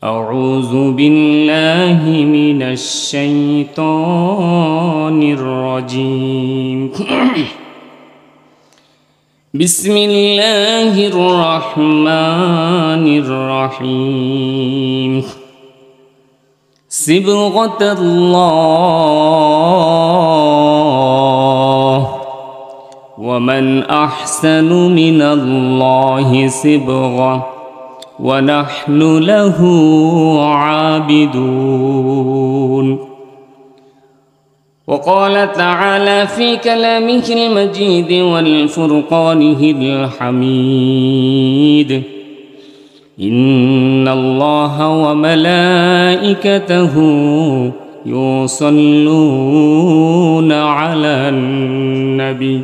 أعوذ بالله من الشيطان الرجيم بسم الله الرحمن الرحيم صبغة الله ومن أحسن من الله صبغة ونحن له عابدون. وقال تعالى في كلامه المجيد والفرقانه الحميد إن الله وملائكته يصلون على النبي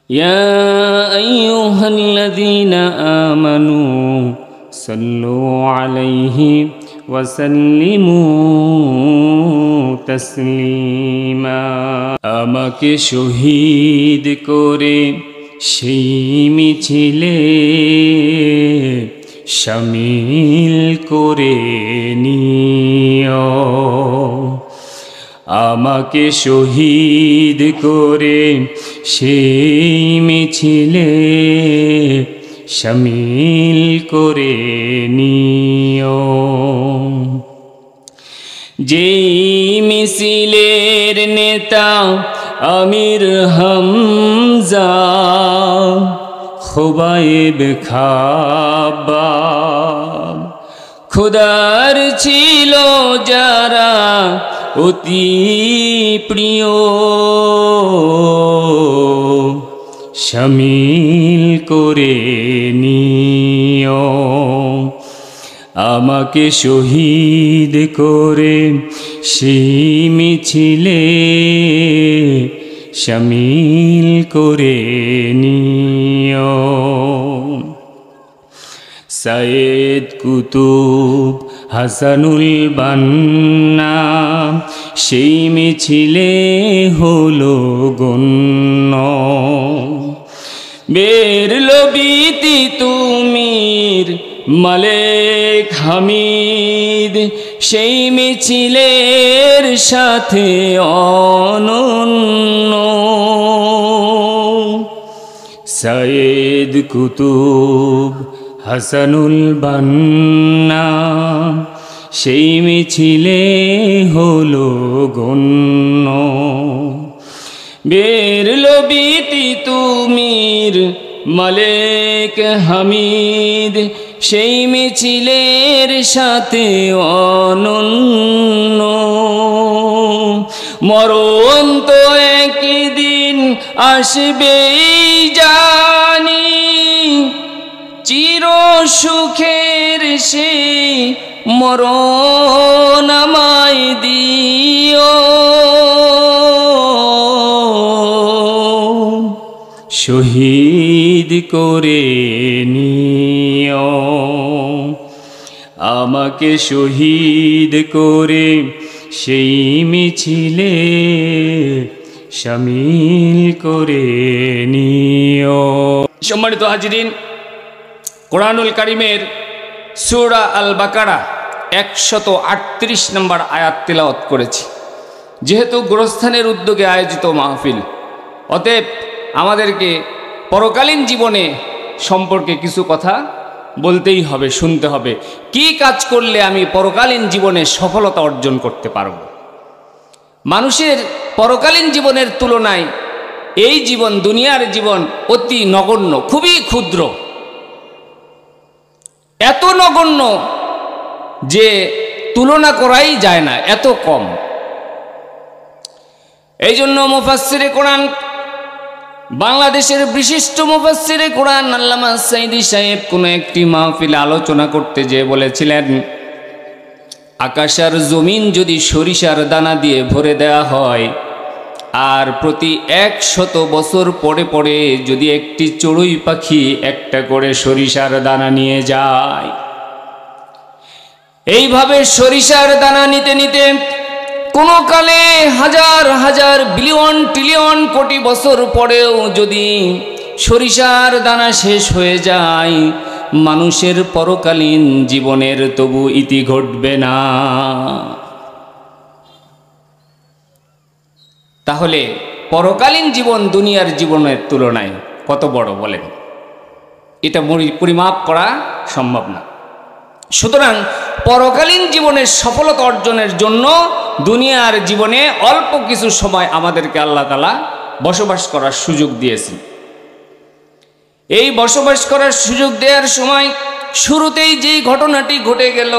يا أيها الذين آمنوا صلوا عليه وسلموا تسليما. আমাকে শহীদ করে সেই মিছিলে শামিল করে নিও, আমাকে শহীদ করে সেই মিছিলে শামিল করে নিও। যেই মিছিলের নেতা আমির হামজা খুবাইব খাব্বাব, খোদার ছিল যারা অতি প্রিয় শামিল করে নিও, আমাকে শহীদ করে সেই মিছিলে শামিল করে নিও। সৈয়দ কুতুব হাসানুল বান্না সেই মিছিলে হলো গণ্য, বেরলবীতি তুমির মালেক হামিদ সেই মিছিলের সাথে অনন্য। সৈয়দ কুতুব হাসানুল বান্না সেই মিছিলে হলো গণ্য, বেরলবীতি তুমির মালেক হামিদ সেই মিছিলের সাথে অনন্য। মরণ তো একদিন আসবেই জানি, চির সুখের সেই মরণ আমায় দিও, শহীদ করে নিও, আমাকে শহীদ করে সেই মিছিলে শামিল করে নিও। সম্মানিত হাজিরিন, কোরআনুল কারীমের সূরা আল বাকারা 138 নম্বর আয়াত তিলাওয়াত করেছি। যেহেতু গোরস্থানের উদ্যোগে আয়োজিত মাহফিল, অতএব আমাদেরকে পরকালীন জীবনে সম্পর্কে কিছু কথা বলতেই হবে, শুনতে হবে। কি কাজ করলে আমি পরকালীন জীবনে সফলতা অর্জন করতে পারব? মানুষের পরকালীন জীবনের তুলনায় এই জীবন, দুনিয়ার জীবন অতি নগণ্য, খুবই ক্ষুদ্র, এত নগণ্য যে তুলনা করাই যায় না, এত কম। এই জন্য মুফাসসিরে কোরআন, বাংলাদেশের বিশিষ্ট মুফাসসিরে কোরআন আল্লামা সাঈদী সাহেব কোনো একটি মাহফিলে আলোচনা করতে যেয়ে বলেছিলেন, আকাশ আর জমিন যদি সরিষার দানা দিয়ে ভরে দেওয়া হয়, আর প্রতি 100 বছর পরে পরে যদি একটি চড়ুই পাখি একটা করে সরিষার দানা নিয়ে যায়, এইভাবে সরিষার দানা নিতে নিতে কোনো কালে হাজার হাজার বিলিয়ন ট্রিলিয়ন কোটি বছর পরেও যদি সরিষার দানা শেষ হয়ে যায়, মানুষের পরকালীন জীবনের তবু ইতি ঘটবে না। তাহলে পরকালীন জীবন দুনিয়ার জীবনের তুলনায় কত বড় বলেন? এটা পরিমাপ করা সম্ভব না। সুতরাং পরকালীন জীবনের সফলতা অর্জনের জন্য দুনিয়ার জীবনে অল্প কিছু সময় আমাদেরকে আল্লাহ তাআলা বসবাস করার সুযোগ দিয়েছেন। এই বসবাস করার সুযোগ দেওয়ার সময় শুরুতেই যেই ঘটনাটি ঘটে গেল,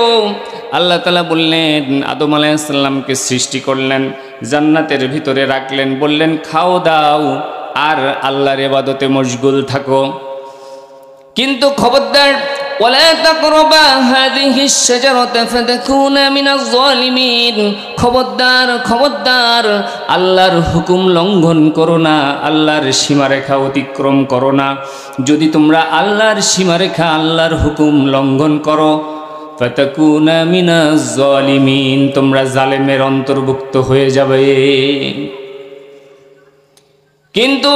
আল্লাহ তাআলা বললেন, আদম আলাইহিস সালামকে সৃষ্টি করলেন, জান্নাতের ভিতরে রাখলেন, বললেন খাও দাও আর আল্লাহর ইবাদতে মশগুল থাকো। কিন্তু খবরদার, ওয়ালা তাকরাবা হাযিহিশ শাজারাতা ফাতাকুনা মিনাজ জালিমিন, খবরদার খবরদার, আল্লাহর হুকুম লঙ্ঘন করো না, আল্লাহর সীমারেখা অতিক্রম করো না। যদি তোমরা আল্লাহর সীমারেখা আল্লাহর হুকুম লঙ্ঘন করো, ফাতাকুনা মিনাজ জালিমিন, তোমরা জালেমের অন্তর্ভুক্ত হয়ে যাবে। কিন্তু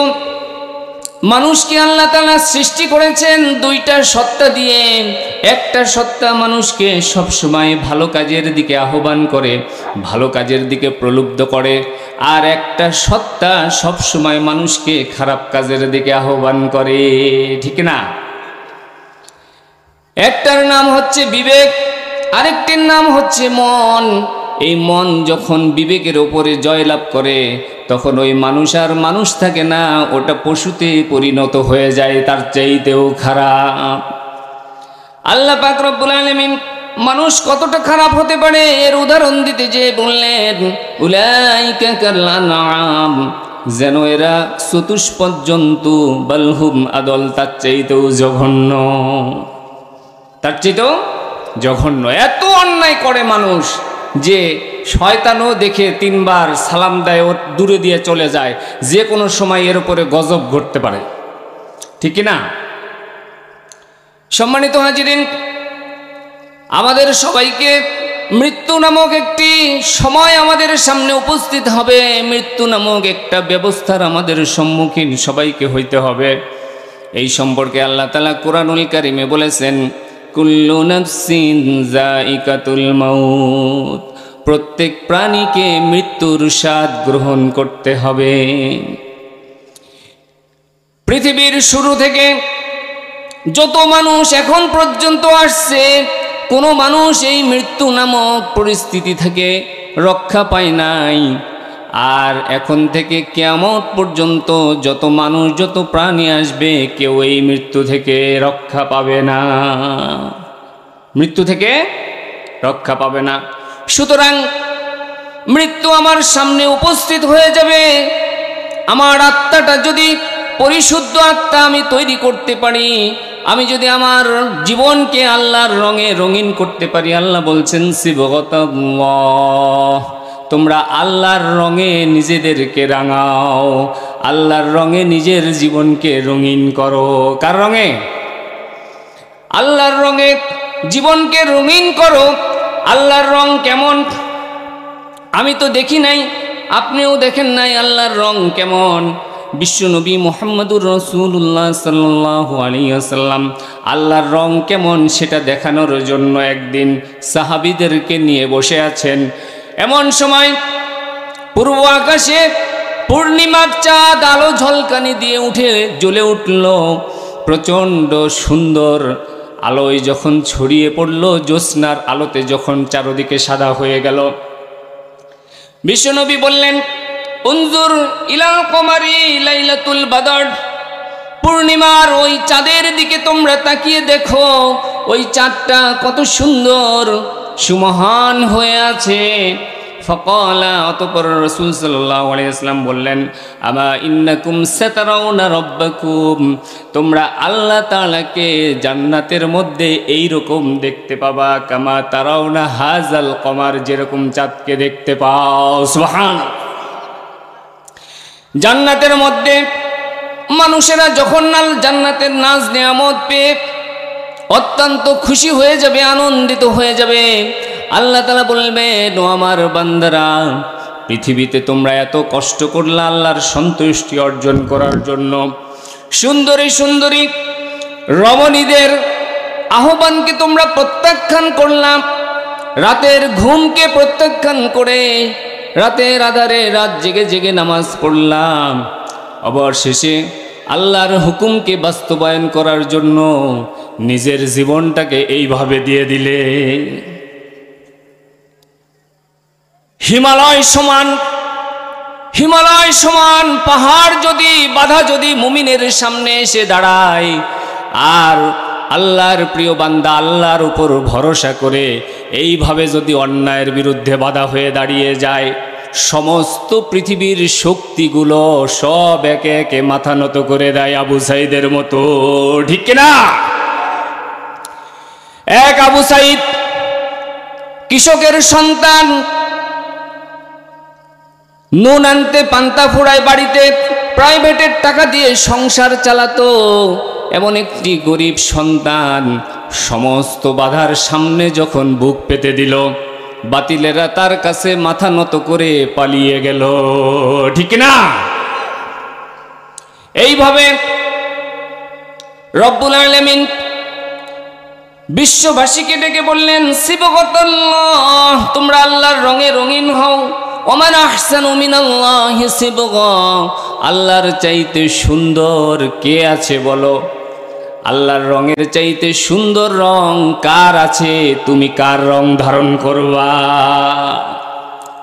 মানুষকে আল্লাহ তাআলা সৃষ্টি করেছেন দুইটা সত্তা দিয়ে। একটা সত্তা মানুষকে সবসময় ভালো কাজের দিকে আহ্বান করে, ভালো কাজের দিকে প্রলুব্ধ করে, আর একটা সত্তা সবসময় মানুষকে খারাপ কাজের দিকে আহ্বান করে, ঠিক না? একটার নাম হচ্ছে বিবেক, আরেকটির নাম হচ্ছে মন। এই মন যখন বিবেকের ওপরে জয়লাভ করে তখন ওই মানুষ আর মানুষ থাকে না, ওটা পশুতে পরিণত হয়ে যায়, তার চাইতেও খারাপ। আল্লাহ পাক রব্বুল আলামিন মানুষ কতটা খারাপ হতে পারে এর উদাহরণ দিতে যে বললেন, উলাইকা কাল আনআম, যেন এরা চতুষ্পদ জন্তু, বালহুম আদল, তার চাইতেও জঘন্য, তার চাইতেও জঘন্য। এত অন্যায় করে মানুষ যে শয়তানও দেখে তিনবার সালাম দেয়, ও দূরে দিয়ে চলে যায়, যে কোনো সময় এর উপরে গজব ঘটতে পারে, ঠিক না? সম্মানিত হাজিরিন, আমাদের সবাইকে মৃত্যু নামক একটি সময় আমাদের সামনে উপস্থিত হবে, মৃত্যু নামক একটা ব্যবস্থার আমাদের সম্মুখীন সবাইকে হইতে হবে। এই সম্পর্কে আল্লাহ তাআলা কোরআনুল কারীমে বলেছেন, কুল্লু নাফসিন যায়িকাতুল মাউত, প্রত্যেক প্রাণীকে মৃত্যুর স্বাদ গ্রহণ করতে হবে। পৃথিবীর শুরু থেকে যত মানুষ এখন পর্যন্ত আসছে, কোনো মানুষ এই মৃত্যু নামক পরিস্থিতি থেকে রক্ষা পায় নাই। আর এখন থেকে কিয়ামত পর্যন্ত যত মানুষ, যত প্রাণী আসবে, কেউ এই মৃত্যু থেকে রক্ষা পাবে না, মৃত্যু থেকে রক্ষা পাবে না। সুতরাং মৃত্যু আমার সামনে উপস্থিত হয়ে যাবে। আমার আত্মাটা যদি পরিশুদ্ধ আত্মা আমি তৈরি করতে পারি, আমি যদি আমার জীবনকে আল্লাহর রঙে রঙিন করতে পারি, আল্লাহ বলছেন সিবগাতাল্লাহ, তোমরা আল্লাহর রঙে নিজেদেরকে রাঙাও, আল্লাহর রঙে নিজের জীবনকে রঙিন করো। কার রঙে? আল্লাহর রঙে জীবনকে রঙিন করো। আল্লাহর রং কেমন আমি তো দেখি নাই, আপনিও দেখেন নাই আল্লাহর রং কেমন। বিশ্বনবী মুহাম্মদুর রাসূলুল্লাহ সাল্লাল্লাহু আলাইহি ওয়াসাল্লাম আল্লাহর রং কেমন সেটা দেখানোর জন্য একদিন সাহাবীদেরকে নিয়ে বসে আছেন। এমন সময় পূর্ব আকাশে পূর্ণিমার চাঁদ আলো ঝলকানি দিয়ে উঠে জ্বলে উঠল। প্রচণ্ড সুন্দর আলোয় যখন ছড়িয়ে পড়ল, জ্যোৎস্নার আলোতে যখন চারদিকে সাদা হয়ে গেল, বিশ্বনবী বললেন, উনজুর ইলাল কমারি লাইলাতুল বদর, পূর্ণিমার ওই চাঁদের দিকে তোমরা তাকিয়ে দেখো, ওই চাঁদটা কত সুন্দর সুমহান হয়ে আছে। ফকালা, অতঃপর রাসূল সাল্লাল্লাহু আলাইহি ওয়াসাল্লাম বললেন, আমা ইন্নাকুম সাতারাউনা রাব্বাকুম, তোমরা আল্লাহ তাআলাকে জান্নাতের মধ্যে এই রকম দেখতে পাবা, কামা তারাউনা হাযাল কমার, যেরকম চাঁদকে দেখতে পাও। সুবহানাল্লাহ। জান্নাতের মধ্যে মানুষেরা যখন জান্নাতের নাজ নিয়ামত পেয়ে অত্যন্ত খুশি হয়ে যাবে, আনন্দিত হয়ে যাবে, আল্লাহ তাআলা বলবেন, ও আমার বান্দারা, পৃথিবীতে তোমরা এত কষ্ট করলে আল্লাহর সন্তুষ্টি অর্জন করার জন্য, সুন্দরী সুন্দরী রমণীদের আহ্বানকে তোমরা প্রত্যাখ্যান করলাম, রাতের ঘুমকে প্রত্যাখ্যান করে রাতের আধারে রাত জেগে জেগে নামাজ পড়লাম, অবশেষে আল্লাহর হুকুমকে বাস্তবায়ন করার জন্য নিজের জীবনটাকে এইভাবে দিয়ে দিলে। হিমালয় সমান পাহাড় যদি বাধা যদি মুমিনের সামনে এসে দাঁড়ায়, আর আল্লাহর প্রিয় বান্দা আল্লাহর উপর ভরসা করে এইভাবে যদি অন্যায়ের বিরুদ্ধে বাধা হয়ে দাঁড়িয়ে যায়, সমস্ত পৃথিবীর শক্তিগুলো সব একে একে মাথা নত করে দেয় আবু সাইদের মতো, ঠিক কিনা? এক আবু সাইদ কৃষকের সন্তান, নুন আনতে পান্তা ফুরায় বাড়িতে প্রাইভেটের টাকা দিয়ে সংসার চালাতো। এমন একটি গরিব সন্তান সমস্ত বাধার সামনে যখন বুক পেতে দিল, বাতিলেরা তার কাছে মাথা নত করে পালিয়ে গেল, ঠিক না? এইভাবে রব্বুল আলামিন বিশ্ববাসীকে ডেকে বললেন, সিবগাতাল্লাহ, তোমরা আল্লাহর রঙে রঙিন হও। ওমান আহসানু মিনাল্লাহি সিবগা, আল্লাহর চাইতে সুন্দর কে আছে বলো? আল্লাহর রঙের চাইতে সুন্দর রং কার আছে? তুমি কার রং ধারণ করবা?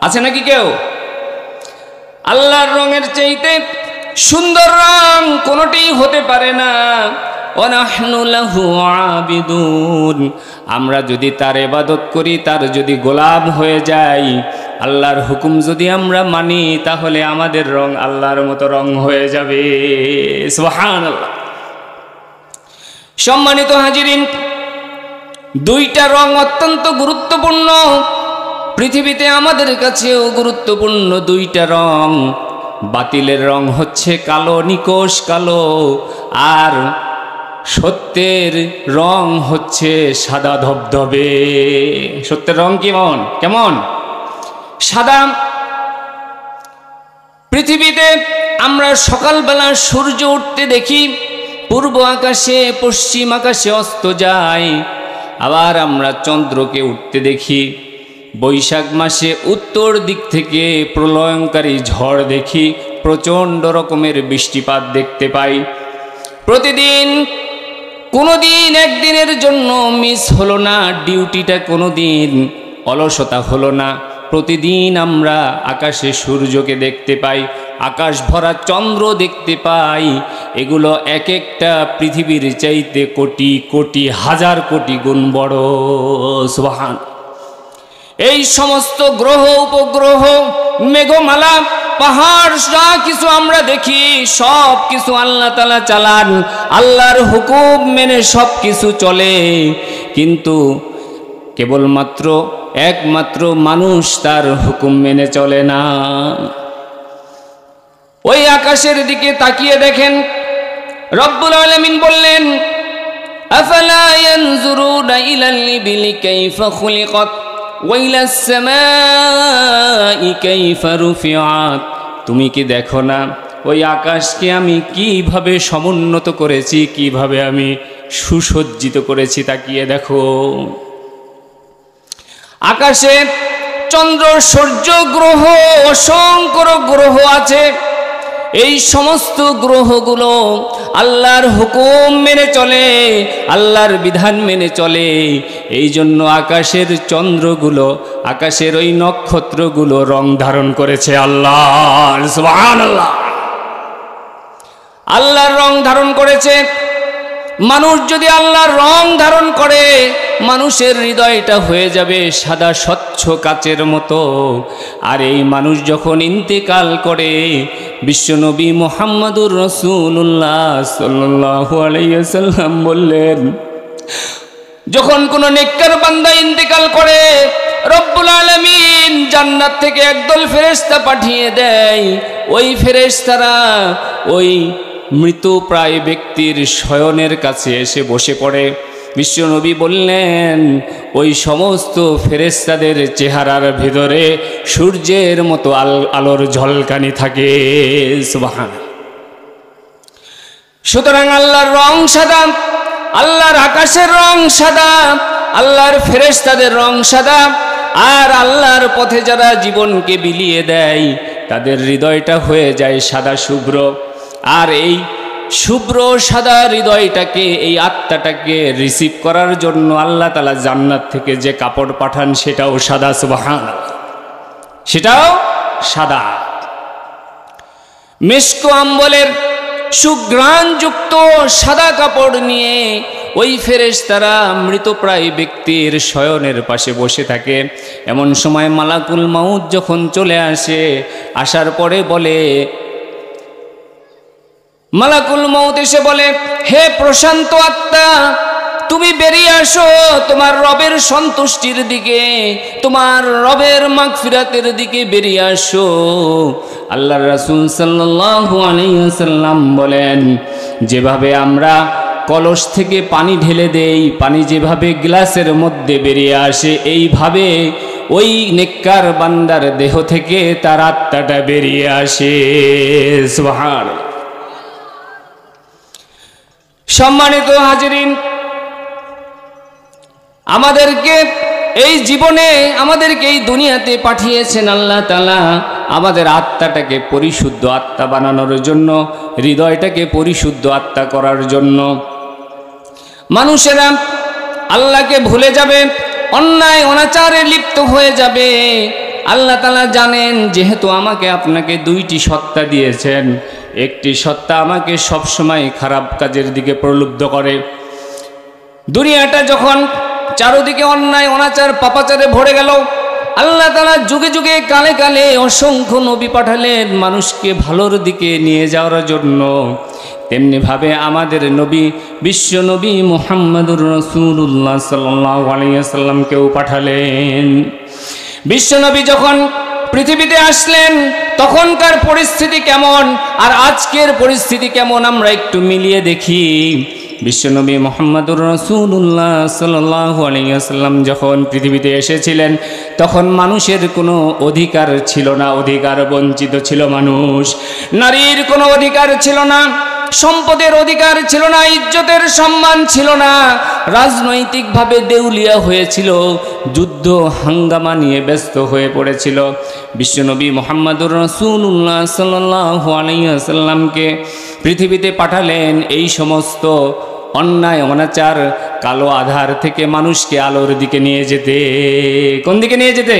আছে নাকি কেউ? আল্লাহর রঙের চাইতে সুন্দর রং কোনটি হতে পারে না। ওয়ানাহনু লাহু আবিদুন, আমরা যদি তার ইবাদত করি, তার যদি গোলাম হয়ে যাই, আল্লাহর হুকুম যদি আমরা মানি, তাহলে আমাদের রং আল্লাহর মতো রং হয়ে যাবে। সুবহানাল্লাহ। সম্মানিত হাজিরিন, দুইটা রং অত্যন্ত গুরুত্বপূর্ণ, পৃথিবীতে আমাদের কাছেও গুরুত্বপূর্ণ দুইটা রং। বাতিলের রং হচ্ছে কালো, নিকোষ কালো, আর সত্যের রং হচ্ছে সাদা ধবধবে। সত্যের রং কেমন? সাদা। পৃথিবীতে আমরা সকালবেলা সূর্য উঠতে দেখি, পূর্ব আকাশে পশ্চিম আকাশে অস্ত যায়। আবার আমরা চন্দ্রকে উঠতে দেখি, বৈশাখ মাসে উত্তর দিক থেকে প্রলয়ঙ্কারী ঝড় দেখি, প্রচণ্ড রকমের বৃষ্টিপাত দেখতে পাই। প্রতিদিন কোনোদিন একদিনের জন্য মিস হলো না, ডিউটিটা কোনোদিন অলসতা হলো না। প্রতিদিন আমরা আকাশে সূর্যকে দেখতে পাই, আকাশ ভরা চন্দ্র দেখতে পাই। এগুলো এক একটা পৃথিবীর চাইতে কোটি কোটি হাজার কোটি গুণ বড়। সুবহান। এই সমস্ত গ্রহ উপগ্রহ, মেঘমালা, পাহাড়, যা কিছু আমরা দেখি সব কিছু আল্লাহ তাআলা চালান, আল্লাহর হুকুম মেনে সব কিছু চলে। কিন্তু কেবলমাত্র একমাত্র মানুষ তার হুকুম মেনে চলে না। ওই আকাশের দিকে তাকিয়ে দেখেন, রব্বুল আলামিন বললেন, আফালা ইয়ানজুরুনা ইলাল ইবিলি কাইফা খুলিকাত ওয়া ইলাস সামাই কাইফা রুফিআত। তুমি কি দেখো না ওই আকাশকে আমি কিভাবে সমুন্নত করেছি, কিভাবে আমি সুসজ্জিত করেছি? তাকিয়ে দেখো। আকাশে চন্দ্র, সূর্য, গ্রহ, অসংখ্য গ্রহ আছে। এই সমস্ত গ্রহগুলো আল্লাহর হুকুম মেনে চলে, আল্লাহর বিধান মেনে চলে। এই জন্য আকাশের চন্দ্রগুলো, আকাশের ওই নক্ষত্রগুলো রং ধারণ করেছে আল্লাহ। সুবহানাল্লাহ। আল্লাহর রং ধারণ করেছে। মানুষ যদি আল্লাহর রং ধারণ করে, মানুষের হৃদয়টা হয়ে যাবে সাদা স্বচ্ছ কাচের মতো। আর এই মানুষ যখন ইন্তেকাল করে, বিশ্বনবী মুহাম্মদুর রাসূলুল্লাহ সাল্লাল্লাহু আলাইহি ওয়াসাল্লাম বললেন, যখন কোনো নেককার বান্দা ইন্তেকাল করে, রব্বুল আলামিন জান্নাত থেকে একদল ফেরেশতা পাঠিয়ে দেয়। ওই ফেরেশতারা ওই মৃত প্রায় ব্যক্তির শয়নের কাছে এসে বসে পড়ে। বিশ্বনবী বললেন, ওই সমস্ত ফেরেশতাদের চেহারার ভিতরে সূর্যের মতো আলোর ঝলকানি থাকে। সুবহানাল্লাহ। সুতরাং আল্লাহর রং সাদা, আল্লাহর আকাশের রং সাদা, আল্লাহর ফেরেশতাদের রং সাদা, আর আল্লাহর পথে যারা জীবনকে বিলিয়ে দেয় তাদের হৃদয়টা হয়ে যায় সাদা শুভ্র। আর এই শুভ্র সাদা হৃদয়টাকে, এই আত্মাটাকে রিসিভ করার জন্য আল্লাহ তাআলা জান্নাত থেকে যে কাপড় পাঠান সেটাও সাদা, সুবহানাল্লাহ, সেটাও সাদা। মিশক আম্বলের সুঘ্রাণযুক্ত সাদা কাপড় নিয়ে ওই ফেরেশতারা মৃতপ্রায় ব্যক্তির শয়নের পাশে বসে থাকে। এমন সময় মালাকুল মাউত যখন চলে আসে, আসার পরে বলে, মালাকুল মাউত এসে বলে, হে প্রশান্ত আত্মা, তুমি বেরিয়ে আসো তোমার রবের সন্তুষ্টির দিকে, তোমার রবের মাগফিরাতের দিকে বেরিয়ে আসো। আল্লাহর রাসূল সাল্লাল্লাহু আলাইহি ওয়াসাল্লাম বলেন, যেভাবে আমরা কলস থেকে পানি ঢেলে দেই, পানি যেভাবে গ্লাসের মধ্যে বেরিয়ে আসে, এইভাবে ওই নেককার বান্দার দেহ থেকে তার আত্মাটা বেরিয়ে আসে। সুবহানাল্লাহ। সম্মানিত হাজিরিন, আমাদেরকে এই জীবনে, আমাদেরকে এই দুনিয়াতে পাঠিয়েছেন আল্লাহ তাআলা আমাদের আত্মাটাকে পরিশুদ্ধ আত্মা বানানোর জন্য, হৃদয়টাকে পরিশুদ্ধ আত্মা করার জন্য। মানুষেরা আল্লাহকে ভুলে যাবে, অন্যায় অনাচারে লিপ্ত হয়ে যাবে। আল্লাহ তাআলা জানেন, যেহেতু আমাকে আপনাকে দুইটি সত্তা দিয়েছেন, একটি সত্তা আমাকে সবসময় খারাপ কাজের দিকে প্রলুব্ধ করে। দুনিয়াটা যখন চারদিকে অন্যায় অনাচার পাপাচারে ভরে গেল, আল্লাহ তাআলা যুগে যুগে কালে কালে অসংখ্য নবী পাঠালেন মানুষকে ভালোর দিকে নিয়ে যাওয়ার জন্য। তেমনিভাবে আমাদের নবী, বিশ্ব নবী মুহাম্মদুর রাসূলুল্লাহ সাল্লাল্লাহু আলাইহি ওয়াসাল্লামকেও পাঠালেন। বিশ্ব নবী যখন পৃথিবীতে আসলেন তখনকার পরিস্থিতি কেমন আর আজকের পরিস্থিতি কেমন আমরা একটু মিলিয়ে দেখি। বিশ্বনবী মুহাম্মদুর রাসূলুল্লাহ সাল্লাল্লাহু আলাইহি ওয়াসাল্লাম যখন পৃথিবীতে এসেছিলেন তখন মানুষের কোনো অধিকার ছিল না, অধিকার বঞ্চিত ছিল মানুষ। নারীর কোনো অধিকার ছিল না, সম্পদের অধিকার ছিল না, ইজ্জতের সম্মান ছিল না, রাজনৈতিকভাবে দেউলিয়া হয়েছিল, যুদ্ধ হাঙ্গামা নিয়ে ব্যস্ত হয়ে পড়েছিল। বিশ্বনবী মুহাম্মদুর রাসূলুল্লাহ সাল্লাল্লাহু আলাইহি ওয়াসাল্লামকে পৃথিবীতে পাঠালেন এই সমস্ত অন্যায় অনাচার কালো আধার থেকে মানুষকে আলোর দিকে নিয়ে যেতে। কোন দিকে নিয়ে যেতে?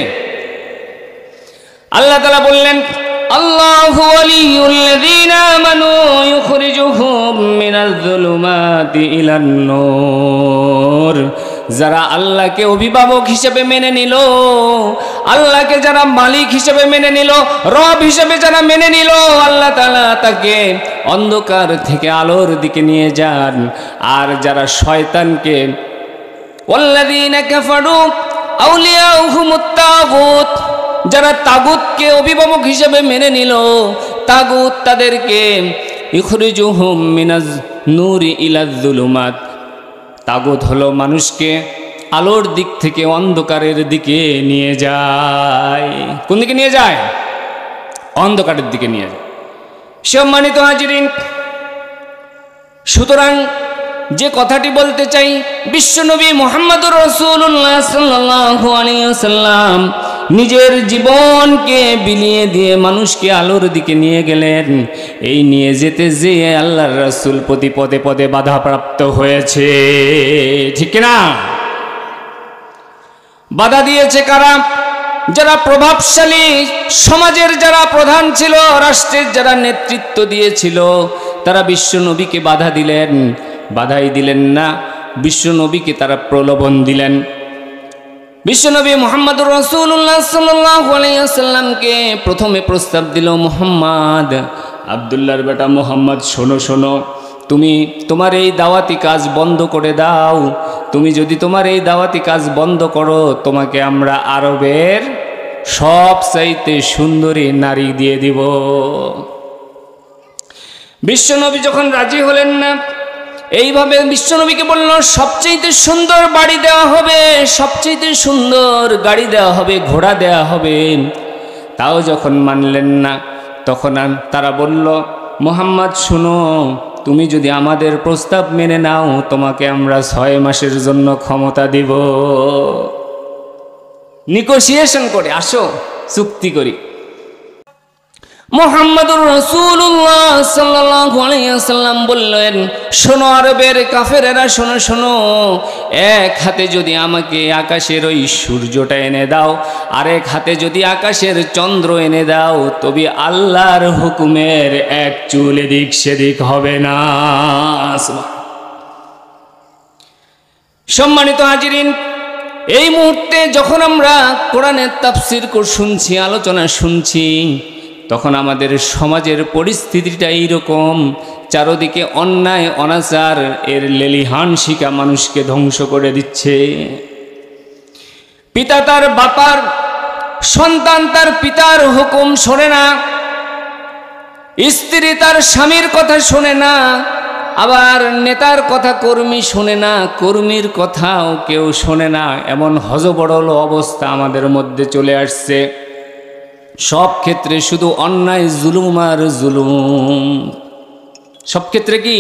আল্লাহ তাআলা বললেন, আল্লাহু ওয়ালিয়ুল্লাযীনা আমানু ইউখরিজুহুম মিনাজ-যুলুমাতি ইলান-নূর। যারা আল্লাহকে অভিভাবক হিসেবে মেনে নিল, আল্লাহকে যারা মালিক হিসেবে মেনে নিল, রব হিসেবে যারা মেনে নিল, আল্লাহ তাআলা তাকে অন্ধকার থেকে আলোর দিকে নিয়ে যান। আর যারা শয়তানকে, ওয়াল্লাযীনা কাফারু আউলিয়াউহুমুত তাগুত, যারা তাগুতকে অভিভাবক হিসেবে মেনে নিল, তাগুত তাদেরকে ইখরিজুহুম মিনাজ নূরি ইলাজ-যুলুমাত। তাগুত হলো মানুষকে আলোর দিক থেকে অন্ধকারের দিকে নিয়ে যায়। কোন দিকে নিয়ে যায়? অন্ধকারের দিকে নিয়ে যায়। সম্মানিত হাজিরিন, সুতরাং যে কথাটি বলতে চাই, বিশ্বনবী মুহাম্মদুর রাসূলুল্লাহ সাল্লাল্লাহু আলাইহি ওয়াসাল্লাম নিজের জীবনকে বিলিয়ে দিয়ে মানুষকে আলোর দিকে নিয়ে গেলেন। এই নিয়ে যেতে যেয়ে আল্লাহর রাসূল প্রতি পদে পদে বাধাপ্রাপ্ত হয়েছে, ঠিক কিনা? বাধা দিয়েছে কারা? যারা প্রভাবশালী, সমাজের যারা প্রধান ছিল, রাষ্ট্রের যারা নেতৃত্ব দিয়েছিল, তারা বিশ্বনবীকে বাধা দিলেন। বাধাই দিলেন না, বিশ্বনবীকে তারা প্রলোভন দিলেন। বিশ্বনবী মুহাম্মদুর রাসূলুল্লাহ সাল্লাল্লাহু আলাইহি ওয়াসাল্লামকে প্রথমে প্রস্তাব দিল, মুহাম্মদ, আব্দুল্লাহর বেটা মুহাম্মদ, শোনো শোনো, তুমি তোমার এই দাওয়াতি কাজ বন্ধ করে দাও। তুমি যদি তোমার এই দাওয়াতি কাজ বন্ধ করো, তোমাকে আমরা আরবের সবচাইতে সুন্দরী নারী দিয়ে দিব। বিশ্বনবী যখন রাজি হলেন না, এইভাবে বিশ্বনবীকে বলল, সবচেয়ে সুন্দর বাড়ি দেওয়া হবে, সবচেয়ে সুন্দর গাড়ি দেওয়া হবে, ঘোড়া দেওয়া হবে। তাও যখন মানলেন না, তখন তারা বলল, মুহাম্মদ শুনো, তুমি যদি আমাদের প্রস্তাব মেনে নাও তোমাকে আমরা 6 মাসের জন্য ক্ষমতা দিব। নেগোসিয়েশন করে আসো, চুক্তি করি। মুহাম্মদুর রাসূলুল্লাহ সাল্লাল্লাহু আলাইহি ওয়াসাল্লাম বললেন, শোনো আরবের কাফেরেরা, শোনো শোনো, এক হাতে যদি আমাকে আকাশের ওই সূর্যটা এনে দাও, আরেক হাতে যদি আকাশের চন্দ্র এনে দাও, তবে আল্লাহর হুকুমের এক চুল এদিক সেদিক হবে না। সম্মানিত হাজিরিন, এই মুহূর্তে যখন আমরা কোরআনের তাফসীর শুনছি, আলোচনা শুনছি, তখন আমাদের সমাজের পরিস্থিতিটা এইরকম, চারদিকে অন্যায় অনাচার এর লেলিহান শিকা মানুষকে ধ্বংস করে দিচ্ছে। পিতা তার বাবার, সন্তান তার পিতার হুকুম শোনে না, স্ত্রী তার স্বামীর কথা শোনে না, আবার নেতার কথা কর্মী শোনে না, কর্মীর কথাও কেউ শোনে না। এমন হযবরল অবস্থা আমাদের মধ্যে চলে আসছে। সব ক্ষেত্রে শুধু অন্যায়, জুলুম আর জুলুম। সব ক্ষেত্রে কি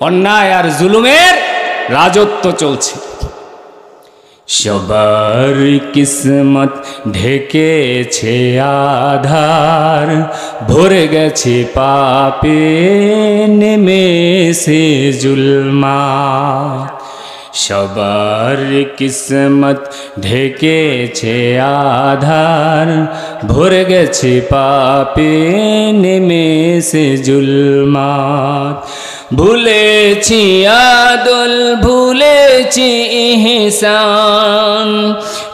অন্যায় আর জুলুমের রাজত্ব চলছে। সবার কিসমত ঢেকেছে আধার, ভরে গেছে পাপে নেমেছে জুলমাত। সবার কিসমত ঢেকেছে আধার, ভরে গেছে পাপে নেমেছে জুলমাত। ভুলেছি আদল, ভুলেছি ইহসান,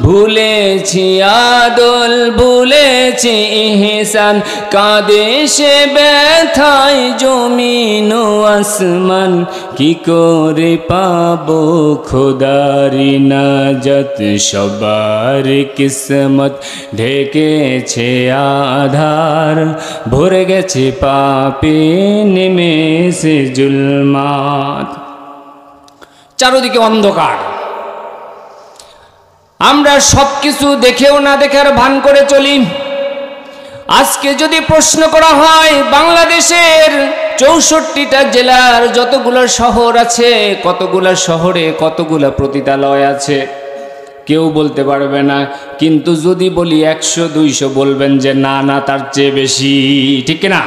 ভুলেছি আদল, ভুলেছি ইহসান। কাঁদে সে ব্যথায় জমিন ও আসমান, কি করে পাবো খোদারি নাজাত। সবার কিসমত ঢেকেছে আধার, ভরে গেছে পাপে নেমেছে জুলমাত। চারদিকে অন্ধকার, আমরা সবকিছু দেখেও না দেখার ভান করে চলি। আজকে যদি প্রশ্ন করা হয় বাংলাদেশের 64টা জেলার যতগুলো শহর আছে, কতগুলো শহরে কতগুলো পতিতালয় আছে, কেউ বলতে পারবে না। কিন্তু যদি বলি 100-200 বলবেন যে না না, তার চেয়ে বেশি, ঠিক না?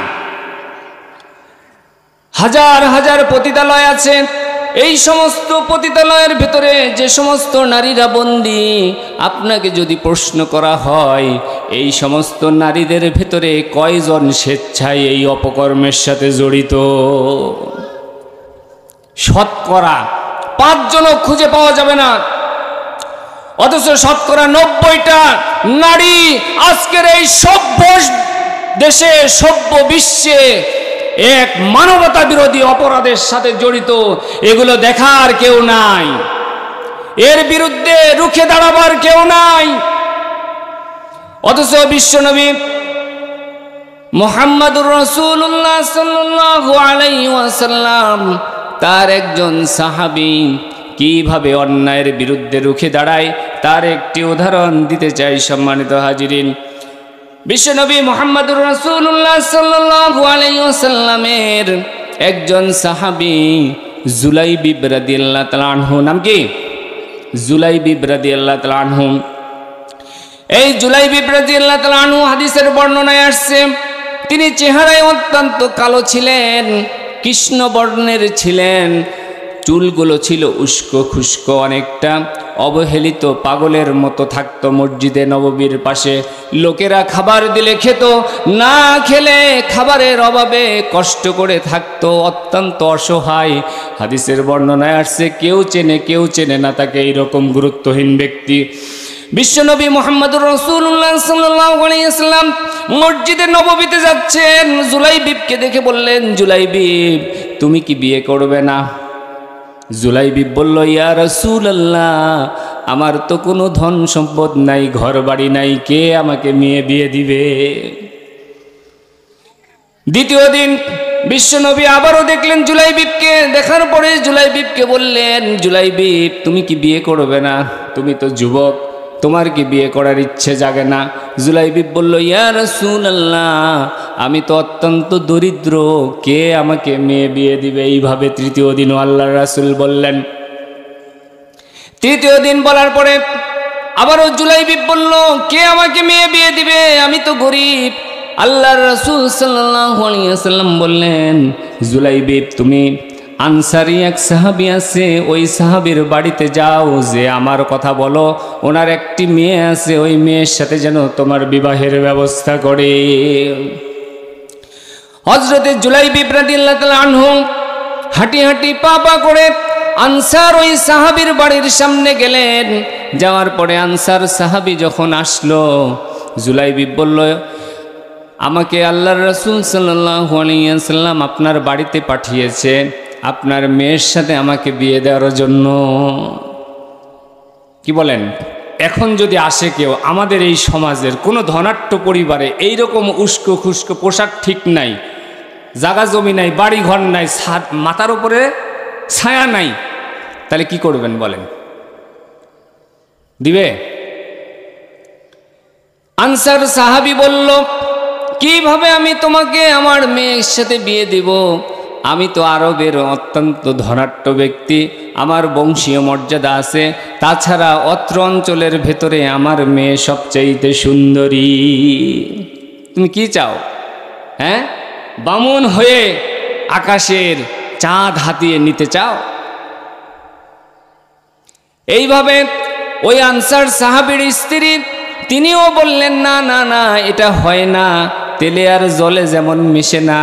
হাজার হাজার পতিতালয় আছে। এই সমস্ত পতিতালয়ের ভিতরে যে সমস্ত নারীরা বন্দী, আপনাকে যদি প্রশ্ন করা হয় এই সমস্ত নারীদের ভিতরে কয়জন স্বেচ্ছায় এই অপকর্মের সাথে জড়িত, শতকরা 5 জনও খুঁজে পাওয়া যাবে না। অথচ শতকরা 90টা নারী আজকের এই সভ্য দেশে, সভ্য বিশ্বে এক মানবতা বিরোধী অপরাধের সাথে জড়িত। এগুলো দেখার কেউ নাই, এর বিরুদ্ধে রুখে দাঁড়াবার কেউ নাই। অথচ বিশ্বনবী মুহাম্মদুর রাসূলুল্লাহ সাল্লাল্লাহু আলাইহি ওয়াসাল্লাম তার একজন সাহাবী কিভাবে অন্যায়ের বিরুদ্ধে রুখে দাঁড়ায় তার একটি উদাহরণ দিতে চাই। সম্মানিত হাজিরিন, বিশ্বনবী মুহাম্মদুর রাসূলুল্লাহ সাল্লাল্লাহু আলাইহি ওয়াসাল্লামের একজন সাহাবী জুলাইবিব রাদিয়াল্লাহু তাআলা আনহু, নাম কি? জুলাইবিব রাদিয়াল্লাহু তাআলা আনহু। এই জুলাইবিব রাদিয়াল্লাহু তাআলা আনহু হাদিসের বর্ণনায় আসছে, তিনি চেহারায় অত্যন্ত কালো ছিলেন, কৃষ্ণ বর্ণের ছিলেন, চুলগুলো ছিল উস্কো খুস্কো, অনেকটা অবহেলিত পাগলের মতো থাকতো মসজিদে নববীর পাশে। লোকেরা খাবার দিলে খেত, না খেলে খাবারের অভাবে কষ্ট করে থাকতো, অত্যন্ত অসহায়। হাদিসের বর্ণনায় আসছে কেউ চেনে না তাকে, এইরকম গুরুত্বহীন ব্যক্তি। বিশ্বনবী মুহাম্মদুর রাসূলুল্লাহ সাল্লাল্লাহু আলাইহি ওয়াসাল্লাম মসজিদে নববীতে যাচ্ছেন। জুলাইবিবকে দেখে বললেন, জুলাইবিব তুমি কি বিয়ে করবে না? জুলাইবিব বলল, ইয়া রাসূলুল্লাহ আমার তো কোনো ধন সম্পদ নাই, ঘর বাড়ি নাই, কে আমাকে মেয়ে বিয়ে দিবে? দ্বিতীয় দিন বিশ্বনবী আবারও দেখলেন জুলাইবিবকে, দেখার পরে জুলাইবিবকে বললেন, জুলাইবিব তুমি কি বিয়ে করবে না? তুমি তো যুবক, তোমার কি বিয়ে করার ইচ্ছে জাগে না? জুলাইবিব বলল, ইয়া রাসূলুল্লাহ, আমি তো অত্যন্ত দরিদ্র, কে আমাকে মেয়ে বিয়ে দিবে? এইভাবে তৃতীয় দিনও আল্লাহর রাসূল বললেন। তৃতীয় দিন বলার পরে আবারও জুলাইবিব বলল, কে আমাকে মেয়ে বিয়ে দিবে? আমি তো গরিব। আল্লাহর রাসূল সাল্লাল্লাহু আলাইহি ওয়াসাল্লাম বললেন, জুলাইবিব, তুমি আনসারি এক সাহাবী আছে, ওই সাহাবীর বাড়িতে যাও, যে আমার কথা বলো, ওনার একটি মেয়ে আছে, ওই মেয়ের সাথে যেন তোমার বিবাহের ব্যবস্থা করে। হযরতে জুলাইবিব রাদিয়াল্লাহু তাআলা আনহু হাঁটি হাঁটি পা পা করে আনসার ওই সাহাবীর বাড়ির সামনে গেলেন। যাওয়ার পরে আনসার সাহাবী যখন আসলো, জুলাইবিব বলল, আমাকে আল্লাহর রাসূল সাল্লাল্লাহু আলাইহি ওয়াসাল্লাম আপনার বাড়িতে পাঠিয়েছে আপনার মেয়ের সাথে আমাকে বিয়ে দেওয়ার জন্য। কি বলেন? এখন যদি আসে কেউ আমাদের এই সমাজের কোনো ধনাঢ্য পরিবারে, এইরকম উস্কো খুস্কো পোশাক ঠিক নাই, জাগা জমি নাই, বাড়ি ঘর নাই, মাথার উপরে ছায়া নাই, তাহলে কি করবেন বলেন? দিবে? আনসার সাহাবী বলল, কিভাবে আমি তোমাকে আমার মেয়ের সাথে বিয়ে দিব? আমি তো আরবের অত্যন্ত ধনাঢ্য ব্যক্তি, আমার বংশীয় মর্যাদা আছে, তাছাড়া অত্র অঞ্চলের ভেতরে আমার মেয়ে সবচাইতে সুন্দরী। তুমি কি চাও? হ্যাঁ, বামুন হয়ে আকাশের চাঁদ হাতিয়ে নিতে চাও? এইভাবে ওই আনসার সাহাবীর স্ত্রী তিনিও বললেন, না না না, এটা হয় না, তেলে আর জলে যেমন মিশে না,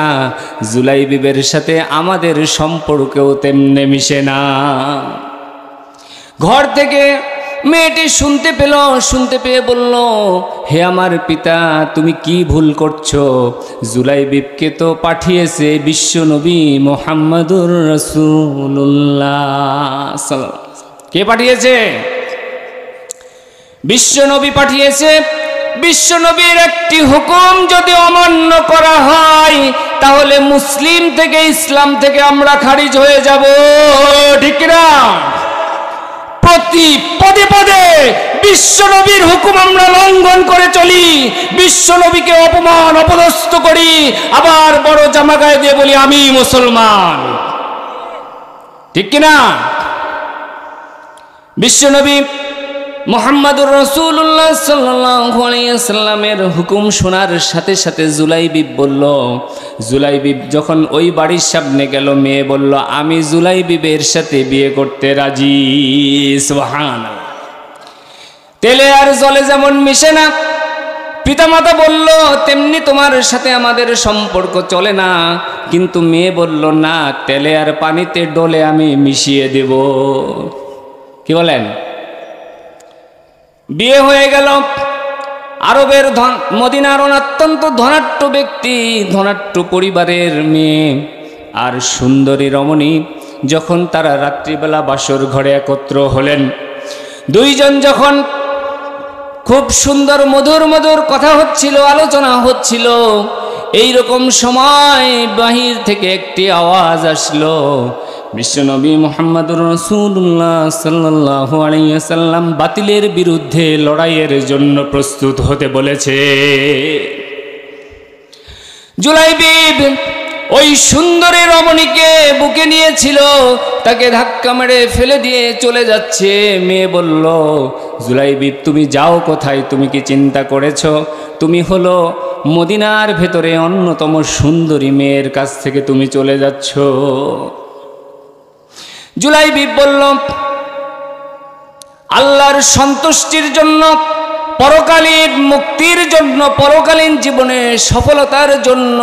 জুলাইবিবের সাথে আমাদের সম্পর্কেও তেমনি মিশে না। ঘর থেকে মেয়েটি শুনতে পেয়ে বলল, হে আমার পিতা, তুমি কি ভুল করছো? জুলাইবিবকে তো পাঠিয়েছে বিশ্বনবী মুহাম্মদুর রাসূলুল্লাহ। কে পাঠিয়েছে? বিশ্বনবী পাঠিয়েছে। বিশ্বনবীর একটি হুকুম যদি অমান্য করা হয়, তাহলে মুসলিম থেকে, ইসলাম থেকে আমরা খারিজ হয়ে যাব, ঠিক না? প্রতি পদে পদে বিশ্বনবীর হুকুম আমরা লঙ্ঘন করে চলি, বিশ্বনবীকে অপমান অপদস্থ করি, আবার বড় জামা গায়ে দিয়ে বলি আমি মুসলমান, ঠিক কিনা? বিশ্বনবী মুহাম্মদুর রাসূলুল্লাহ সাল্লাল্লাহু আলাইহি ওয়াসাল্লামের হুকুম শোনার সাথে সাথে জুলাইবিব বলল, জুলাইবিব যখন ওই বাড়ির সামনে গেল, মেয়ে বলল, আমি জুলাইবিবের সাথে বিয়ে করতে রাজি। সুবহানাল্লাহ। তেলে আর জলে যেমন মিশে না, পিতামাতা বলল তেমনি তোমার সাথে আমাদের সম্পর্ক চলে না, কিন্তু মেয়ে বলল, না, তেলে আর পানিতে ডলে আমি মিশিয়ে দেব। কি বলেন? বিয়ে হয়ে গেল। আরবের মদিনার অত্যন্ত ধনাঢ্য ব্যক্তি, ধনাঢ্য পরিবারের মেয়ে আর সুন্দরী রমণী যখন তারা রাত্রিবেলা বাসর ঘরে একত্র হলেন, দুইজন যখন খুব সুন্দর মধুর মধুর কথা হচ্ছিল, আলোচনা হচ্ছিল, এই রকম সময় বাহির থেকে একটি আওয়াজ আসলো, বিশ্বনবী মুহাম্মদুর রাসূলুল্লাহ সাল্লাল্লাহু আলাইহি ওয়াসাল্লাম বাতিলের বিরুদ্ধে লড়াইয়ের জন্য প্রস্তুত হতে বলেছে। জুলাইবিব ওই সুন্দরী রমণীকে বুকে নিয়েছিল, তাকে ধাক্কা মেরে ফেলে দিয়ে চলে যাচ্ছে। মেয়ে বলল, জুলাইবিব তুমি যাও কোথায়? তুমি কি চিন্তা করেছো তুমি হলো মদিনার ভেতরে অন্যতম সুন্দরী মেয়ের কাছ থেকে তুমি চলে যাচ্ছ? জুলাইবিব বলল, আল্লাহর সন্তুষ্টির জন্য, পরকালীন মুক্তির জন্য, পরকালীন জীবনে সফলতার জন্য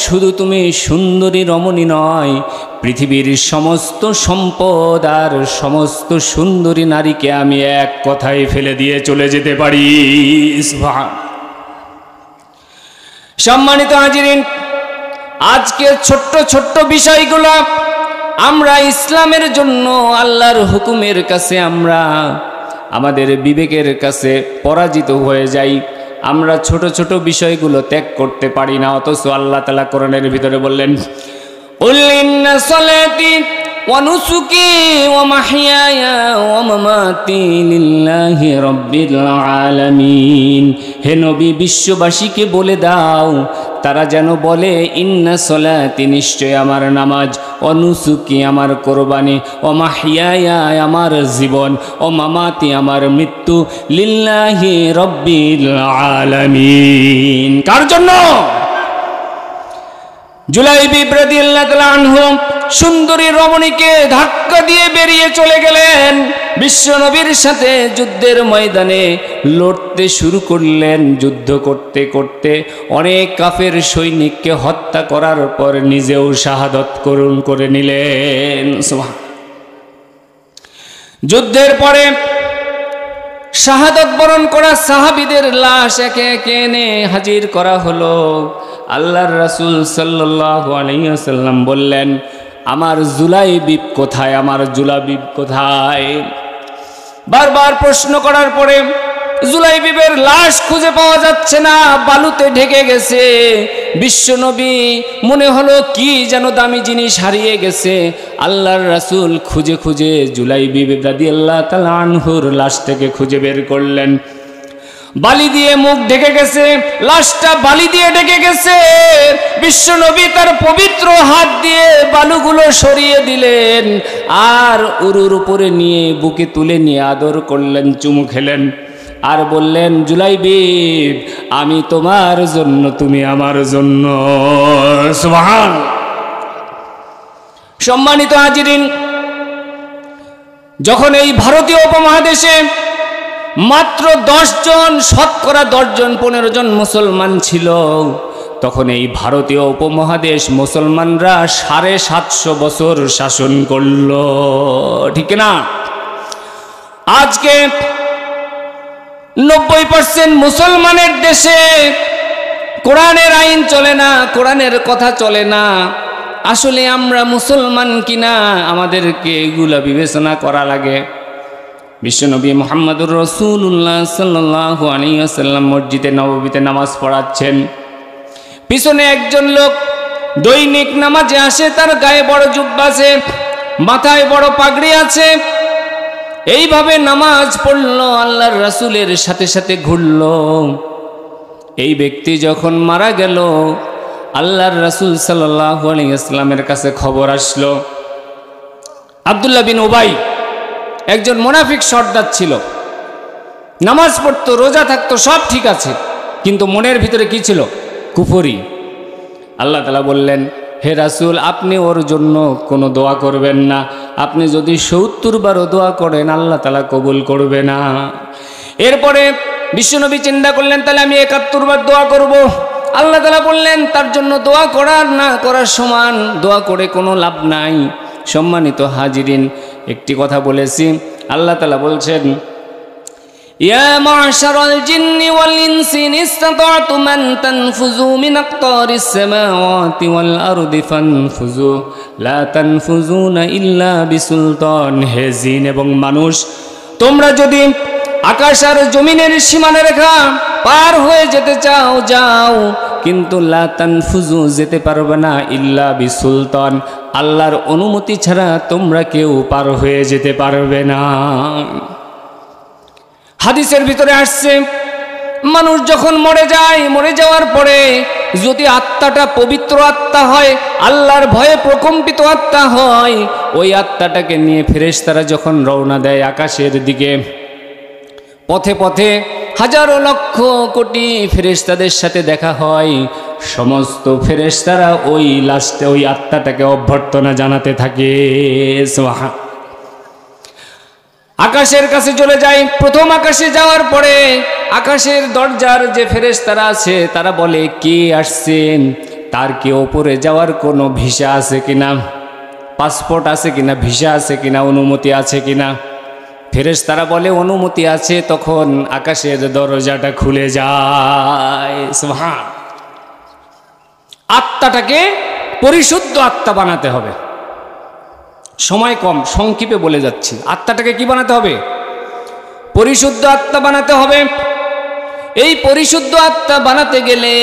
শুধু তুমি সুন্দরী রমণী নয়, পৃথিবীর সমস্ত সম্পদ আর সমস্ত সুন্দরী নারীকে আমি এক কথায় ফেলে দিয়ে চলে যেতে পারি। সম্মানিত হাজিরিন, আজকে ছোট্ট ছোট্ট বিষয়গুলো আমরা ইসলামের জন্য, আল্লাহর হুকুমের কাছে আমরা আমাদের বিবেকের কাছে পরাজিত হয়ে যাই। আমরা ছোট ছোট বিষয়গুলো ত্যাগ করতে পারি না, অথচ আল্লাহ তাআলা কোরআনের ভিতরে বললেন, কুল ইন্না সালাতি ওয়া নুসুকি ওয়া মাহইয়ায়া ওয়া মামাতি লিল্লাহি রাব্বিল আলামিন। হে নবী, বিশ্ববাসীকে বলে দাও তারা যেন বলে ইন্না সলাতি, নিশ্চয় আমার নামাজ, ওয়া নুসুকি আমার কোরবানি, ওয়া মাহইয়ায়া আমার জীবন, ও মামাতি আমার মৃত্যু, লিল্লাহি রাব্বিল আলামিন। কার জন্য? জুলাইবিব রাদিয়াল্লাহু তাআলা আনহু সুন্দরী রমণীকে ধাক্কা দিয়ে বেরিয়ে চলে গেলেন, বিশ্বনবীর সাথে যুদ্ধের ময়দানে লড়তে শুরু করলেন। যুদ্ধ করতে করতে অনেক কাফের সৈনিককে হত্যা করার পর নিজেও শাহাদত করে নিলেন। যুদ্ধের পরে শাহাদত বরণ করা সাহাবীদের লাশ একে একে এনে হাজির করা হলো। আল্লাহর রাসূল সাল্লাল্লাহু আলাইহি ওয়াসাল্লাম বললেন, আমার জুলাইবিব কোথায়, আমার জুলাইবিব কোথায়? বারবার প্রশ্ন করার পরে জুলাইবিবের লাশ খুঁজে পাওয়া যাচ্ছে না, বালুতে ঢেকে গেছে। বিশ্বনবী মনে হলো কি যেন দামি জিনিস হারিয়ে গেছে। আল্লাহর রাসূল খুঁজে খুঁজে জুলাইবিব রাদিয়াল্লাহু তাআলা আনহুর লাশটাকে খুঁজে বের করলেন। বালি দিয়ে মুখ ঢেকে গেছে, লাশটা বালি দিয়ে ঢেকে গেছে। বিশ্বনবী তার পবিত্র হাত দিয়ে বালুগুলো সরিয়ে দিলেন আর উরুর উপরে নিয়ে বুকে তুলে নিয়ে আদর করলেন, চুমু খেলেন আর বললেন, জুলাইবিব আমি তোমার জন্য, তুমি আমার জন্য। সুবহান। সম্মানিত হাজিরিন, যখন এই ভারতীয় উপমহাদেশে মাত্র 10 জন, শতকরা 10 জন 15 জন মুসলমান ছিল, তখন এই ভারতীয় উপমহাদেশ মুসলমানরা 750 বছর শাসন করল, ঠিক না? আজকে 90% মুসলমানের দেশে কোরআনের আইন চলে না, কোরআনের কথা চলে না। আসলে আমরা মুসলমান কিনা আমাদেরকে এগুলা বিবেচনা করা লাগে। বিশ্বনবী মুহাম্মদুর রাসূলুল্লাহ সাল্লাল্লাহু আলাইহি ওয়াসাল্লাম মসজিদে নববীতে নামাজ পড়াচ্ছেন। পিছনে একজন লোক দৈনিক নামাজে আসে, তার গায়ে বড় জুব্বা আছে, মাথায় বড় পাগড়ি আছে, এইভাবে নামাজ পড়লো, আল্লাহর রাসূলের সাথে সাথে ঘুরলো। এই ব্যক্তি যখন মারা গেল, আল্লাহর রাসূল সাল্লাল্লাহু আলাইহি ওয়াসাল্লামের কাছে খবর আসলো। আব্দুল্লাহ বিন উবাই একজন মুনাফিক সর্দার ছিল, নামাজ পড়তো, রোজা থাকতো, সব ঠিক আছে, কিন্তু মনের ভিতরে কি ছিল? কুফরি। আল্লাহ তাআলা বললেন, হে রাসূল আপনি ওর জন্য কোনো দোয়া করবেন না, আপনি যদি 70 বারও দোয়া করেন আল্লাহ তাআলা কবুল করবে না। এরপরে বিশ্বনবী চিন্তা করলেন, তাহলে আমি 71 বার দোয়া করব। আল্লাহ তাআলা বললেন, তার জন্য দোয়া করার না করার সমান, দোয়া করে কোনো লাভ নাই। সম্মানিত হাজিরিন, একটি কথা বলেছি, আল্লাহ তাআলা বলছেন, ইয়া মা'শারাল জিন্নি ওয়াল ইনসি ইন ইসতাতা'তুম আন তানফুযু মিন আকতারিস সামাওয়াতি ওয়াল আরদি ফানফুযু লা তানফুযুনা ইল্লা বিসুলতান। হে জিন এবং মানুষ, তোমরা যদি আকাশ আর জমিনের সীমানা রেখা পার হয়ে যেতে চাও যাও, কিন্তু লা তানফুযু যেতে পারবে না ইল্লা বিসুলতান, আল্লাহর অনুমতি ছাড়া তোমরা কেউ পার হয়ে যেতে পারবে না। হাদিসের ভিতরে আসছে, মানুষ যখন মরে যায়, মরে যাওয়ার পরে যদি আত্মাটা পবিত্র আত্মা হয়, আল্লাহর ভয়ে প্রকম্পিত আত্মা হয়, ওই আত্মাটাকে নিয়ে ফেরেশতারা যখন রওনা দেয় আকাশের দিকে, পথে পথে হাজারো লক্ষ কোটি ফেরেশতাদের সাথে দেখা হয়। সমস্ত ফেরেশতারা ওই লাস্টে ওই আত্মাটাকে অভ্যর্থনা জানাতে থাকে। সুবহান। আকাশের কাছে চলে যায়। প্রথম আকাশে যাওয়ার পরে আকাশের দরজার যে ফেরেশতারা আছে তারা বলে, কে আসছেন, তার কি ওপরে যাওয়ার কোনো ভিসা আছে কিনা, পাসপোর্ট আছে কিনা, ভিসা আছে কিনা, অনুমতি আছে কিনা। ফেরেশতারা বলে অনুমতি আছে, তখন আকাশের দরজাটা খুলে যায়। সুবহান। আত্মাটাকে পরিশুদ্ধ আত্মা বানাতে হবে। সময় কম, সংক্ষেপে বলে যাচ্ছি। আত্মাটাকে কি বানাতে হবে? পরিশুদ্ধ আত্মা বানাতে হবে। এই পরিশুদ্ধ আত্মা বানাতে গেলে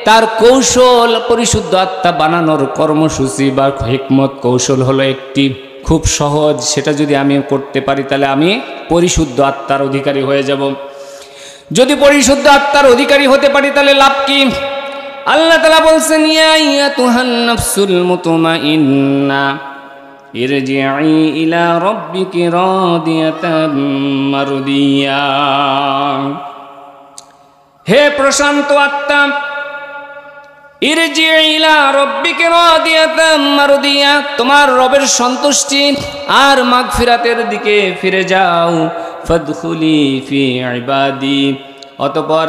তার কৌশল, পরিশুদ্ধ আত্মা বানানোর কর্মসূচি বা হিকমত কৌশল হলো একটি, খুব সহজ, সেটা যদি আমি করতে পারি তাহলে আমি পরিশুদ্ধ আত্মার অধিকারী হয়ে যাব। যদি পরিশুদ্ধ আত্মার অধিকারী হতে পারি তাহলে লাভ কি? আল্লাহ তাআলা বলছেন, ইয়া আইয়াতুহান নাফসুল মুতমাইন্না ইরজিই ইলা রাব্বিকি রাদিয়াতাম মারদিয়া। হে প্রশান্ত আত্মা, ইরজিই ইলা রাব্বিকি রাদিয়াতাম মারদিয়া, তোমার রবের সন্তুষ্টি আর মাগফিরাতের দিকে ফিরে যাও। ফাদখুলি ফি ইবাদি, অতঃপর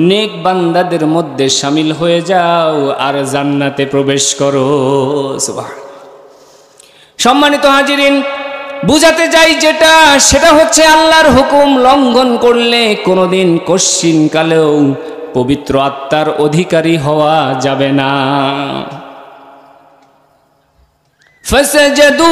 নেক বান্দাদের মধ্যে শামিল হয়ে যাও আর জান্নাতে প্রবেশ করো। সুবহান। সম্মানিত হাজিরিন, বুঝাতে যাই যেটা, সেটা হচ্ছে আল্লাহর হুকুম লঙ্ঘন করলে কোনোদিন কশ্চিনকালেও পবিত্র আত্মার অধিকারী হওয়া যাবে না। ফাসাজাদু,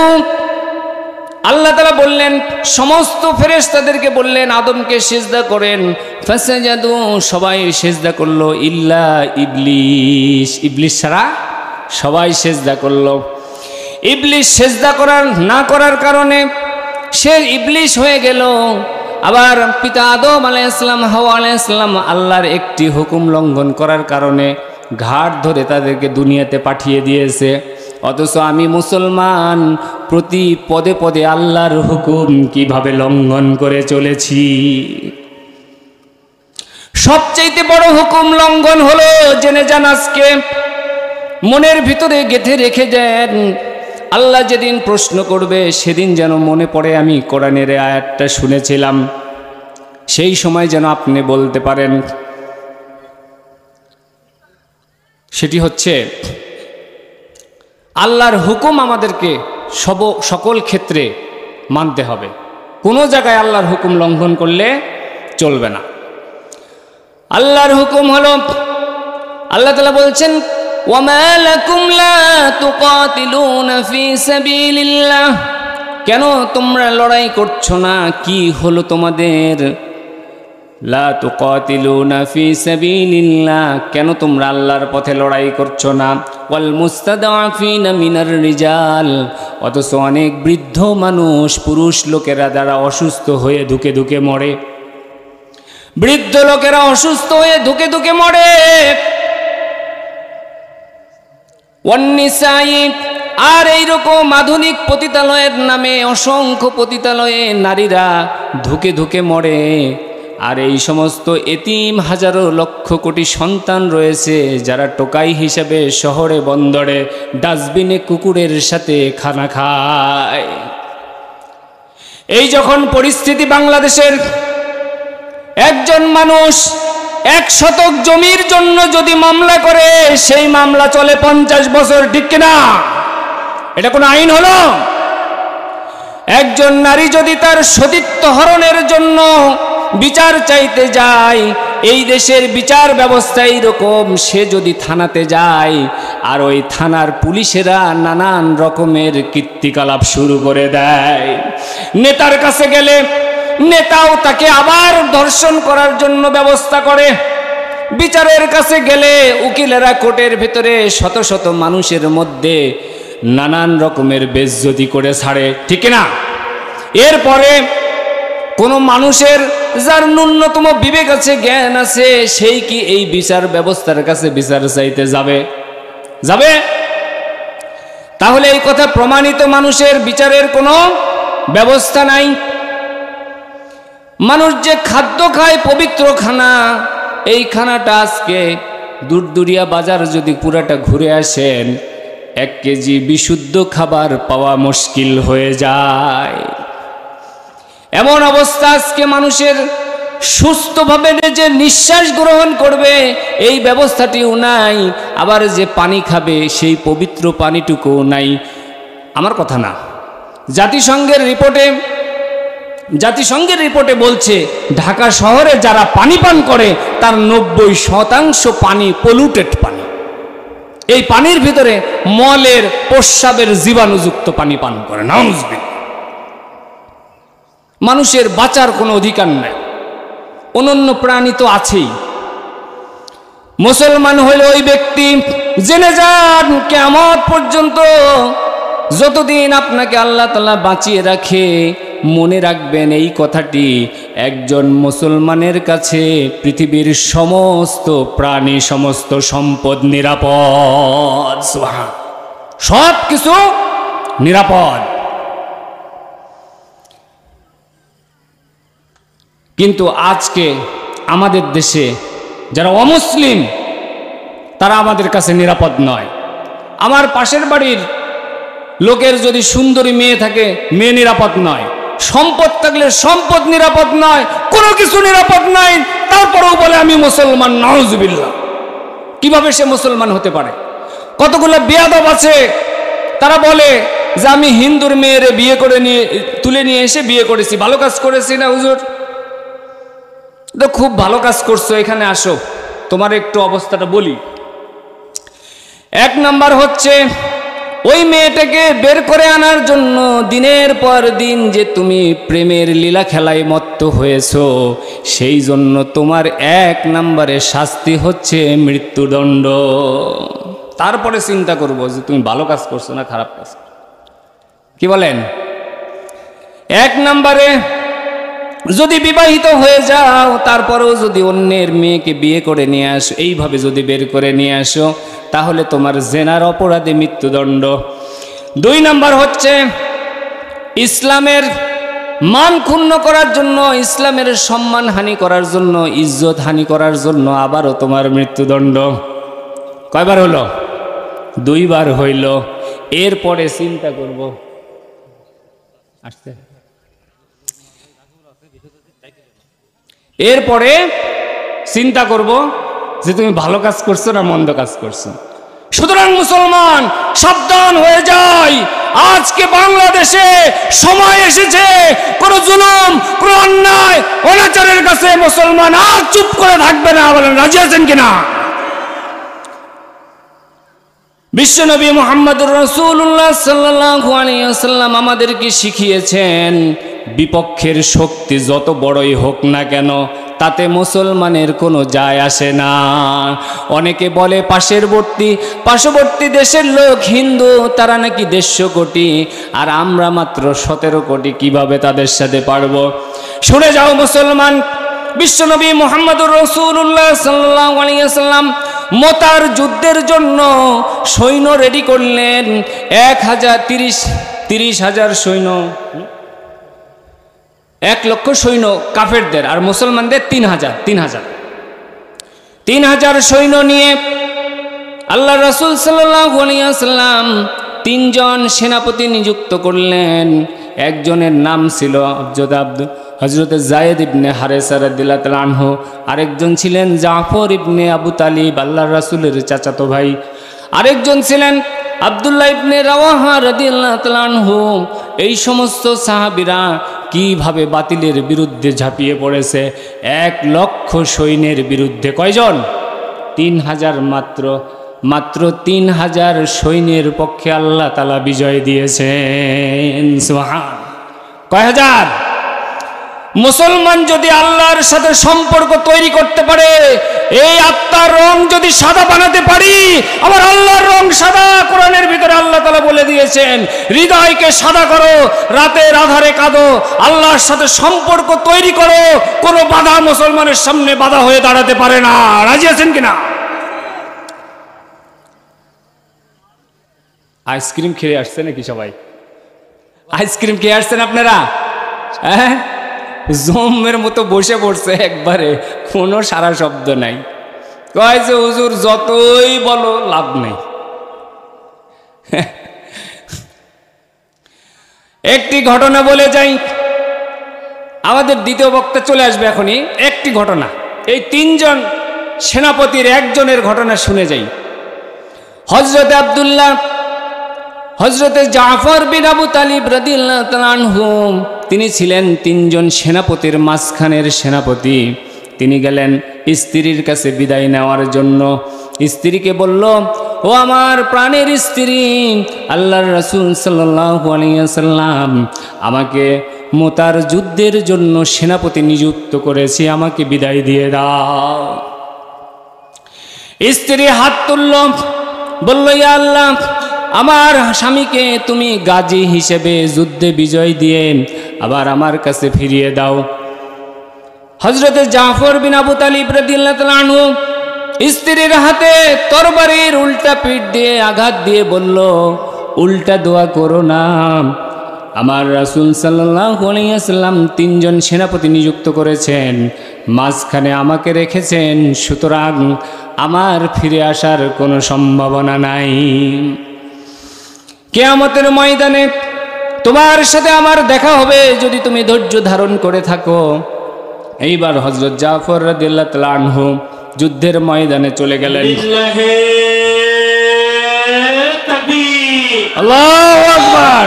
আল্লাহ তাআলা বললেন, সমস্ত ফেরেশতাদেরকে বললেন আদমকে সিজদা করেন। ফাসাজাদু, সবাই সিজদা করলো, ইল্লা ইবলিস, ইবলিস ছাড়া সবাই সিজদা করলো। ইবলিস সিজদা না করার কারণে সে ইবলিস হয়ে গেল। আবার পিতা আদম আলাইহিস সালাম, হাওয়া আলাইহিস সালাম আল্লাহর একটি হুকুম লঙ্ঘন করার কারণে ঘাট ধরে তাদেরকে দুনিয়াতে পাঠিয়ে দিয়েছে। অথচ আমি মুসলমান প্রতি পদে পদে আল্লাহর হুকুম কিভাবে লঙ্ঘন করে চলেছি। সবচেয়ে বড় হুকুম লঙ্ঘন হলো, জেনে যান, আজকে মনের ভিতরে গেঁথে রেখে দেন। আল্লাহ যেদিন প্রশ্ন করবে সেদিন যেন মনে পড়ে আমি কোরআনের আয়াতটা শুনেছিলাম, সেই সময় যেন আপনি বলতে পারেন। সেটি হচ্ছে, আল্লাহর হুকুম আমাদেরকে সকল ক্ষেত্রে মানতে হবে, কোনো জায়গায় আল্লাহর হুকুম লঙ্ঘন করলে চলবে না। আল্লাহর হুকুম হলো, আল্লাহ তাআলা বলছেন, ওয়ামা লাকুম লা তুকাতিলুনা ফি সাবিলিল্লাহ, কেন তোমরা লড়াই করছো না? কি হলো তোমাদের? লা তুকাতিলুনা ফি সাবিলিল্লাহ, কেন তোমরা আল্লাহর পথে লড়াই করছো না? ওয়াল মুস্তাদআফিনা মিনার রিজাল, অথচ অনেক বৃদ্ধ মানুষ, পুরুষ লোকেরা যারা অসুস্থ হয়ে ধুকে ধুকে মরে, বৃদ্ধ লোকেরা অসুস্থ হয়ে ধুকে ধুকে মরে। ওয়ান্নিসাই, আর এইরকম আধুনিক পতিতালয়ের নামে অসংখ্য পতিতালয়ে নারীরা ধুকে ধুকে মরে। আর এই সমস্ত এতিম হাজারো লক্ষ কোটি সন্তান রয়েছে যারা টোকাই হিসাবে শহরে বন্দরে ডাস্টবিনে কুকুরের সাথে খানা খায়। এই যখন পরিস্থিতি বাংলাদেশের, একজন মানুষ 1 শতক জমির জন্য যদি মামলা করে, সেই মামলা চলে 50 বছর, ঠিক কিনা? এটা কোনো আইন হলো? একজন নারী যদি তার সতীত্ব হরণের জন্য বিচার চাইতে যায়, এই দেশের বিচার ব্যবস্থা এইরকম, সে যদি থানাতে যায় আর ওই থানার পুলিশেরা নানান রকমের কীর্তিকলাপ শুরু করে দেয়, নেতার কাছে গেলে নেতাও তাকে আবার ধর্ষণ করার জন্য ব্যবস্থা করে, বিচারের কাছে গেলে উকিলেরা কোর্টের ভিতরে শত শত মানুষের মধ্যে নানান রকমের বেইজ্জতি করে ছাড়ে, ঠিক না? এরপরে কোনো মানুষের যার ন্যূনতম বিবেক আছে, জ্ঞান আছে, সেই কি এই বিচার ব্যবস্থার কাছে বিচার চাইতে যাবে? তাহলে এই কথা প্রমাণিত, মানুষের বিচারের কোনো ব্যবস্থা নাই। মানুষ যে খাদ্য খায়, পবিত্র খানা, এই খানাটা আজকে দুরদুরিয়া বাজার যদি পুরাটা ঘুরে আসেন, 1 কেজি বিশুদ্ধ খাবার পাওয়া মুশকিল হয়ে যায়। এমন অবস্থা আজকে মানুষের সুস্থভাবে যে নিঃশ্বাস গ্রহণ করবে এই ব্যবস্থাটিও নাই, আবার যে পানি খাবে সেই পবিত্র পানিটুকুও নাই। আমার কথা না, জাতিসংঘের রিপোর্টে বলছে ঢাকা শহরে যারা পানি পান করে তার 90% পানি পলিউটেড পানি। এই পানির ভিতরে মলের, প্রস্রাবের জীবাণুযুক্ত পানি পান করে। নাউজুবিল্লাহ। মানুষের বাঁচার কোনো অধিকার নাই, অনন্য প্রাণী তো আছেই। মুসলমান হইলে ওই ব্যক্তি জেনে যান কিয়ামত পর্যন্ত যতদিন আপনাকে আল্লাহ তাআলা বাঁচিয়ে রাখে, মনে রাখবেন এই কথাটি, একজন মুসলমানের কাছে পৃথিবীর সমস্ত প্রাণী, সমস্ত সম্পদ নিরাপদ। সব কিছু নিরাপদ। কিন্তু আজকে আমাদের দেশে যারা অমুসলিম তারা আমাদের কাছে নিরাপদ নয়। আমার পাশের বাড়ির লোকের যদি সুন্দরী মেয়ে থাকে, মেয়ে নিরাপদ নয়। সম্পদ থাকলে সম্পদ নিরাপদ নয়, কোনো কিছু নিরাপদ নয়। তারপরেও বলে আমি মুসলমান। নাউজুবিল্লাহ। কিভাবে সে মুসলমান হতে পারে? কতগুলো বেয়াদব আছে, তারা বলে যে আমি হিন্দুর মেয়েরে বিয়ে করে নিয়ে তুলে নিয়ে এসে বিয়ে করেছি। ভালো কাজ করেছি না হুজুর? তো খুব ভালো কাজ করছো, এখানে আসো, তোমার একটু অবস্থাটা বলি। এক নাম্বার হচ্ছে, ওই মেয়েটাকে বের করে আনার জন্য দিনের পর দিন যে তুমি প্রেমের লীলা খেলায় মত্ত হয়েছো, সেই জন্য তোমার এক নম্বরে শাস্তি হচ্ছে মৃত্যুদণ্ড। তারপরে চিন্তা করবো যে তুমি ভালো কাজ করছো না খারাপ কাজ। কি বলেন? এক নম্বরে যদি বিবাহিত হয়ে যাও, তারপরেও যদি অন্যের মেয়েকে বিয়ে করে নিয়ে আসো, এইভাবে যদি বের করে নিয়ে আসো, তাহলে তোমার জেনার অপরাধে মৃত্যুদণ্ড। দুই নাম্বার হচ্ছে, ইসলামের মান ক্ষুণ্ণ করার জন্য, ইসলামের সম্মান হানি করার জন্য, ইজ্জত হানি করার জন্য আবারও তোমার মৃত্যুদণ্ড। কয়বার হলো? দুইবার হইল। এরপরে চিন্তা করব, আসছে, এরপরে চিন্তা করব যে তুমি ভালো কাজ করছো না মন্দ কাজ করছো। সুতরাং মুসলমান সাবধান হয়ে যায়। আজকে বাংলাদেশে সময় এসেছে, কোন জুলুম, কোন অন্যায়, অনাচারের কাছে মুসলমান আর চুপ করে থাকবে না। বলেন রাজি আছেন কিনা? বিশ্বনবী মুহাম্মদুর রাসূলুল্লাহ সাল্লাল্লাহু আলাইহি ওয়াসাল্লাম আমাদেরকে শিখিয়েছেন, বিপক্ষের শক্তি যত বড়ই হোক না কেন, তাতে মুসলমানের কোনো যায় আসে না। অনেকে বলে পার্শ্ববর্তী দেশের লোক হিন্দু, তারা নাকি 150 কোটি, আর আমরা মাত্র 17 কোটি, কিভাবে তাদের সাথে পারবো? শুনে যাও মুসলমান, বিশ্বনবী মুহাম্মদুর রাসূলুল্লাহ সাল্লাল্লাহু আলাইহি ওয়াসাল্লাম মোতার যুদ্ধের জন্য সৈন্য রেডি করলেন। 30,000 সৈন্য, 1 লক্ষ সৈন্য কাফেরদের, আর মুসলমানদের 3,000 সৈন্য নিয়ে আল্লাহ রাসূল সাল্লাল্লাহু আলাইহি ওয়াসাল্লাম 3 জন সেনাপতি নিযুক্ত করলেন। একজনের নাম ছিল হযরত যায়েদ ইবনে হারেসা রাদিয়াল্লাহু তাআলা আনহু, আরেকজন ছিলেন জাফর ইবনে আবু তালিব, আল্লাহর রাসূলের চাচাতো ভাই। আরেকজন ছিলেন আব্দুল্লাহ ইবনে রাওয়াহা রাদিয়াল্লাহু তাআলা আনহু। এই সমস্ত সাহাবীরা কিভাবে বাতিলের বিরুদ্ধে ঝাঁপিয়ে পড়েছে। 1 লক্ষ সৈন্যের বিরুদ্ধে কয়জন? 3,000। মাত্র 3,000 সৈন্যের পক্ষে আল্লাহ তাআলা বিজয় দিয়েছেন। সুবহান। কয় হাজার? মুসলমান যদি আল্লাহর সাথে সম্পর্ক তৈরি করতে পারে, এই আত্মার রং যদি সাদা বানাতে পারি, আমার আল্লাহর রং সাদা। কোরআনের ভিতরে আল্লাহ তাআলা বলে দিয়েছেন, হৃদয়কে সাদা করো, রাতের আধারে কাঁদো, আল্লাহর সাথে সম্পর্ক তৈরি করো। কোনো বাধা মুসলমানের সামনে বাধা হয়ে দাঁড়াতে পারে না। রাজি আছেন কিনা? আইসক্রিম খেয়ে আসছে নাকি সবাই? আইসক্রিম খেয়ে আসছেন আপনারা? হ্যাঁ, জমের মতো বসে পড়ছে একবারে, কোনো সারা শব্দ নাই। কয় যে হুজুর যতই বলো লাভ নেই। একটি ঘটনা বলে যাই, আমাদের দ্বিতীয় বক্তা চলে আসবে এখনই। একটি ঘটনা, এই 3 জন সেনাপতির একজনের ঘটনা শুনে যাই। হযরতে জাফর বিন আবু তালিব রাদিয়াল্লাহু তাআলা আনহু, তিনি ছিলেন 3 জন সেনাপতির মাঝখানের সেনাপতি। তিনি গেলেন স্ত্রীর কাছে বিদায় নেওয়ার জন্য। স্ত্রীকে বলল, ও আমার প্রাণের স্ত্রী, আল্লাহর রাসূল সাল্লাল্লাহু আলাইহি ওয়াসাল্লাম আমাকে মোতার যুদ্ধের জন্য সেনাপতি নিযুক্ত করেছে, আমাকে বিদায় দিয়ে দাও। স্ত্রী হাত তুলল, বলল, ইয়া আল্লাহ, আমার স্বামীকে তুমি গাজী হিসেবে যুদ্ধে বিজয় দিয়ে আবার আমার কাছে ফিরিয়ে দাও। হযরতে জাফর বিন আবু তালিব রাদিয়াল্লাহু তাআলা আনহু স্ত্রীর হাতে তরবারির উল্টা পিঠ দিয়ে আঘাত দিয়ে বলল, উল্টা দোয়া করো না। আমার রাসূল সাল্লাল্লাহু আলাইহি ওয়াসাল্লাম 3 জন সেনাপতি নিযুক্ত করেছেন, মাঝখানে আমাকে রেখেছেন, সুতরাং আমার ফিরে আসার কোনো সম্ভাবনা নাই। কিয়ামতের ময়দানে তোমার সাথে আমার দেখা হবে যদি তুমি ধৈর্য ধারণ করে থাকো। এইবার হযরত জাফর রাদিয়াল্লাহু তাআলা আনহু যুদ্ধের ময়দানে চলে গেলেন। আল্লাহু আকবার।